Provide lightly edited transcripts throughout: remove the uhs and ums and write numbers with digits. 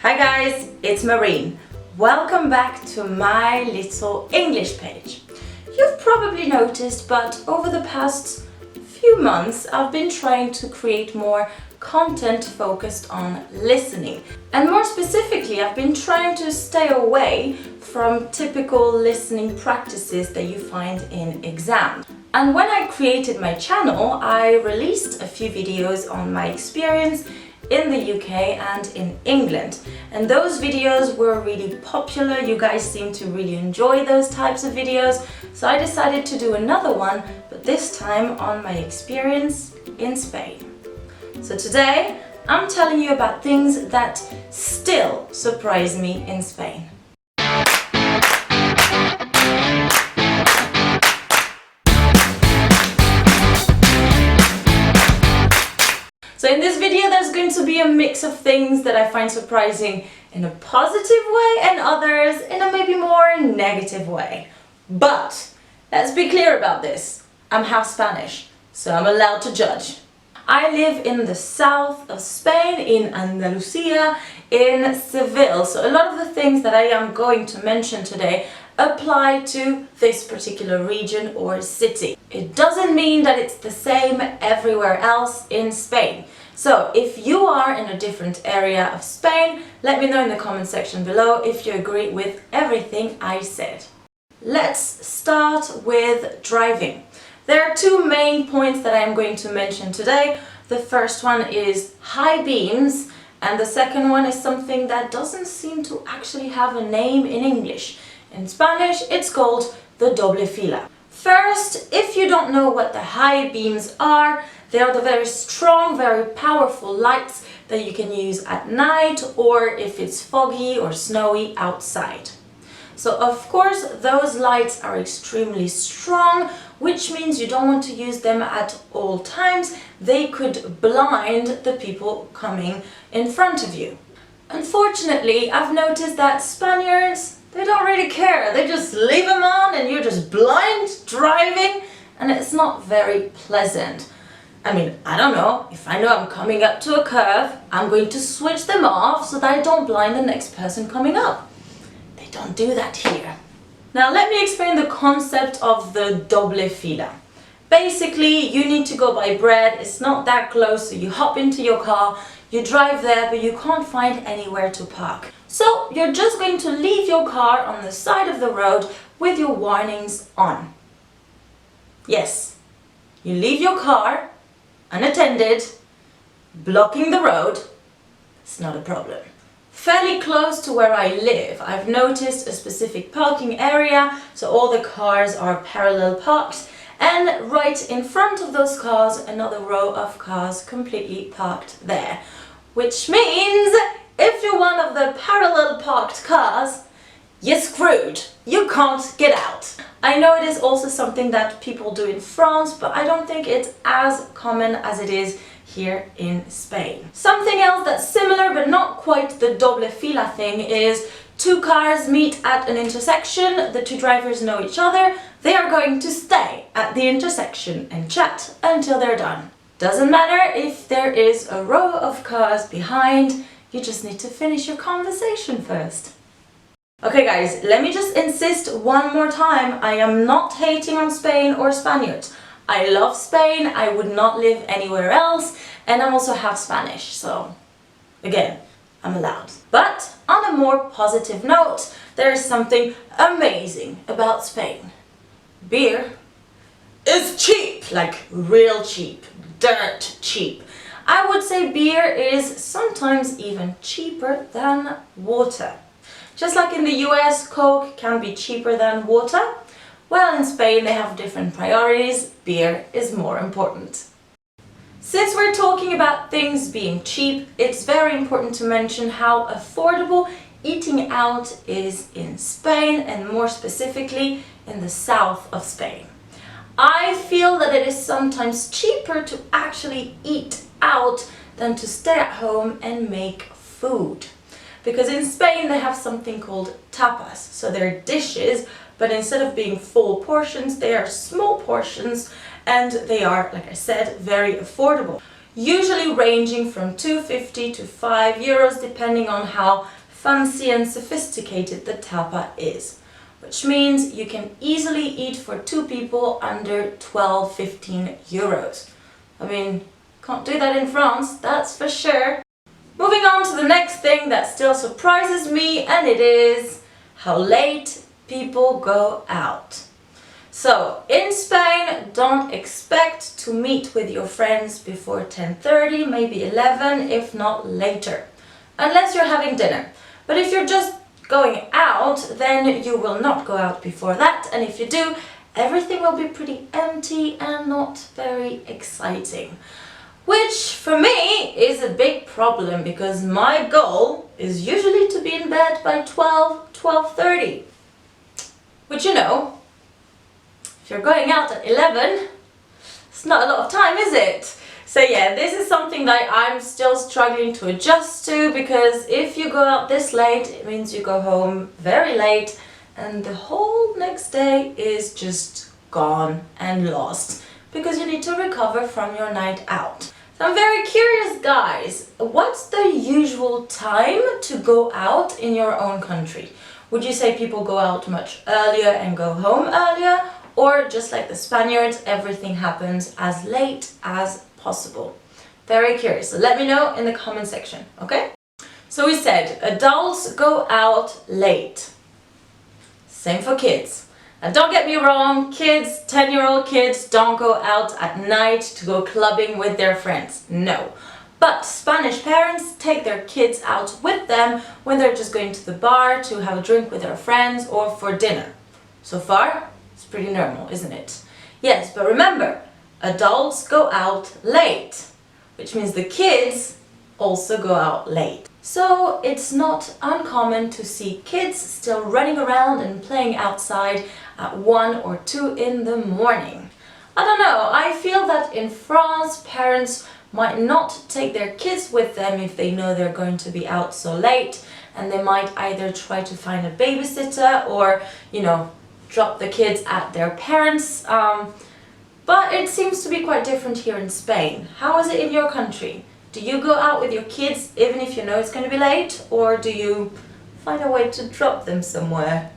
Hi guys, it's Marine. Welcome back to my little English page. You've probably noticed, but over the past few months I've been trying to create more content focused on listening. And more specifically, I've been trying to stay away from typical listening practices that you find in exams. And when I created my channel, I released a few videos on my experience in the UK and in England. And those videos were really popular. You guys seem to really enjoy those types of videos. So I decided to do another one, but this time on my experience in Spain. So today, I'm telling you about things that still surprise me in Spain. So in this video, there's going to be a mix of things that I find surprising in a positive way and others in a maybe more negative way. But let's be clear about this. I'm half Spanish, so I'm allowed to judge. I live in the south of Spain, in Andalusia, in Seville. So a lot of the things that I am going to mention today apply to this particular region or city. It doesn't mean that it's the same everywhere else in Spain. So if you are in a different area of Spain, let me know in the comment section below if you agree with everything I said. Let's start with driving. There are two main points that I am going to mention today. The first one is high beams, and the second one is something that doesn't seem to actually have a name in English. In Spanish, it's called the doble fila. First, if you don't know what the high beams are, they are the very strong, very powerful lights that you can use at night or if it's foggy or snowy outside. So of course, those lights are extremely strong, which means you don't want to use them at all times. They could blind the people coming in front of you. Unfortunately, I've noticed that Spaniards, they don't really care. They just leave them on and you're just blind driving, and it's not very pleasant. I mean, I don't know, if I know I'm coming up to a curve, I'm going to switch them off so that I don't blind the next person coming up. They don't do that here. Now let me explain the concept of the doble fila. Basically, you need to go by bread. It's not that close, so you hop into your car, you drive there, but you can't find anywhere to park. So you're just going to leave your car on the side of the road with your warnings on. Yes, you leave your car unattended, blocking the road. It's not a problem. Fairly close to where I live, I've noticed a specific parking area, so all the cars are parallel parked, and right in front of those cars, another row of cars completely parked there. Which means, if you're one of the parallel parked cars, you're screwed. You can't get out. I know it is also something that people do in France, but I don't think it's as common as it is here in Spain. Something else that's similar but not quite the doble fila thing is two cars meet at an intersection, the two drivers know each other, they are going to stay at the intersection and chat until they're done. Doesn't matter if there is a row of cars behind, you just need to finish your conversation first. Okay guys, let me just insist one more time, I am not hating on Spain or Spaniards. I love Spain, I would not live anywhere else, and I'm also half Spanish, so again, I'm allowed. But on a more positive note, there is something amazing about Spain. Beer is cheap, like real cheap, dirt cheap. I would say beer is sometimes even cheaper than water. Just like in the US, Coke can be cheaper than water. Well, in Spain they have different priorities. Beer is more important. Since we're talking about things being cheap, it's very important to mention how affordable eating out is in Spain, and more specifically in the south of Spain. I feel that it is sometimes cheaper to actually eat out than to stay at home and make food. Because in Spain they have something called tapas, so they're dishes, but instead of being full portions, they are small portions, and they are, like I said, very affordable. usually ranging from 2.50 to €5 depending on how fancy and sophisticated the tapa is. Which means you can easily eat for 2 people under 12-15 euros. I mean, can't do that in France, that's for sure. Moving on to the next thing that still surprises me, and it is how late people go out. So, in Spain, don't expect to meet with your friends before 10:30, maybe 11, if not later. Unless you're having dinner. But if you're just going out, then you will not go out before that, and if you do, everything will be pretty empty and not very exciting. Which, for me, is a big problem because my goal is usually to be in bed by 12:30. Which, you know, if you're going out at 11, it's not a lot of time, is it? So yeah, this is something that I'm still struggling to adjust to, because if you go out this late, it means you go home very late and the whole next day is just gone and lost because you need to recover from your night out. So I'm very curious, guys, what's the usual time to go out in your own country? Would you say people go out much earlier and go home earlier? Or just like the Spaniards, everything happens as late as possible? Very curious, so let me know in the comment section, okay? So we said adults go out late. Same for kids. And don't get me wrong, kids, 10-year-old kids don't go out at night to go clubbing with their friends, no. But Spanish parents take their kids out with them when they're just going to the bar to have a drink with their friends or for dinner. So far, it's pretty normal, isn't it? Yes, but remember, adults go out late, which means the kids also go out late. So it's not uncommon to see kids still running around and playing outside at 1 or 2 in the morning. I don't know, I feel that in France, parents might not take their kids with them if they know they're going to be out so late, and they might either try to find a babysitter or, you know, drop the kids at their parents'. But it seems to be quite different here in Spain. How is it in your country? Do you go out with your kids even if you know it's going to be late, or do you find a way to drop them somewhere?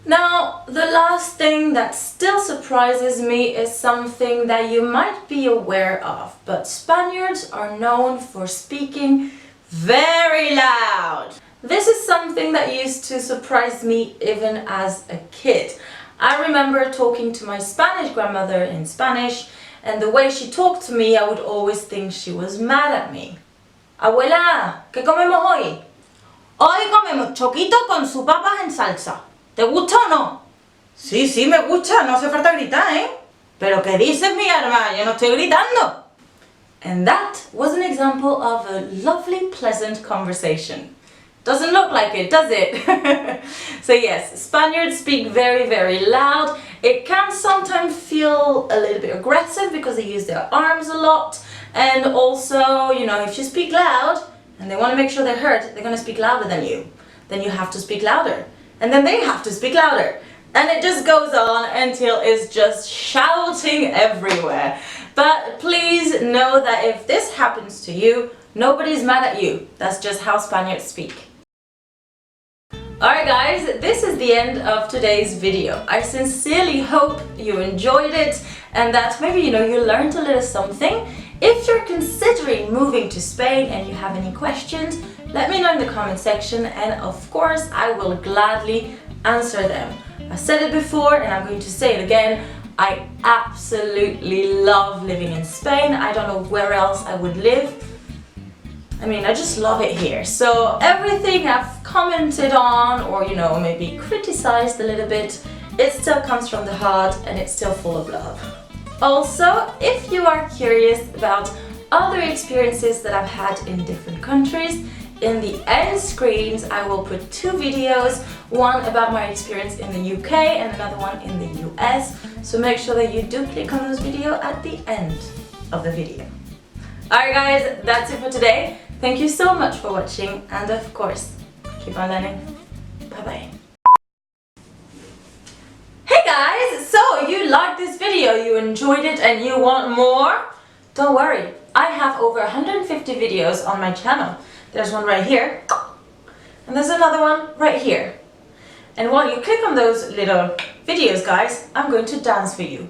Now, the last thing that still surprises me is something that you might be aware of, but Spaniards are known for speaking very loud. This is something that used to surprise me even as a kid. I remember talking to my Spanish grandmother in Spanish, and the way she talked to me, I would always think she was mad at me. Abuela, ¿qué comemos hoy? Hoy comemos choquito con su papas en salsa. ¿Te gusta o no? Sí, sí, me gusta, no hace falta gritar, ¿eh? ¿Pero qué dices, mi arma? Yo no estoy gritando. And that was an example of a lovely, pleasant conversation. Doesn't look like it, does it? So yes, Spaniards speak very, very loud. It can sometimes feel a little bit aggressive because they use their arms a lot. And also, you know, if you speak loud and they want to make sure they're heard, they're going to speak louder than you. Then you have to speak louder. And then they have to speak louder. And it just goes on until it's just shouting everywhere. But please know that if this happens to you, nobody's mad at you. That's just how Spaniards speak. Alright guys, this is the end of today's video. I sincerely hope you enjoyed it and that maybe you learned a little something. If you're considering moving to Spain and you have any questions, let me know in the comment section and of course I will gladly answer them. I said it before and I'm going to say it again. I absolutely love living in Spain. I don't know where else I would live. I mean, I just love it here. So everything I've commented on or, maybe criticized a little bit, it still comes from the heart and it's still full of love. Also, if you are curious about other experiences that I've had in different countries, in the end screens I will put 2 videos, one about my experience in the UK and another one in the US. So make sure that you do click on those videos at the end of the video. Alright guys, that's it for today. Thank you so much for watching and of course, keep on learning. Bye bye. Hey guys, so you liked this video, you enjoyed it and you want more? Don't worry, I have over 150 videos on my channel. There's one right here, and there's another one right here. And while you click on those little videos, guys, I'm going to dance for you.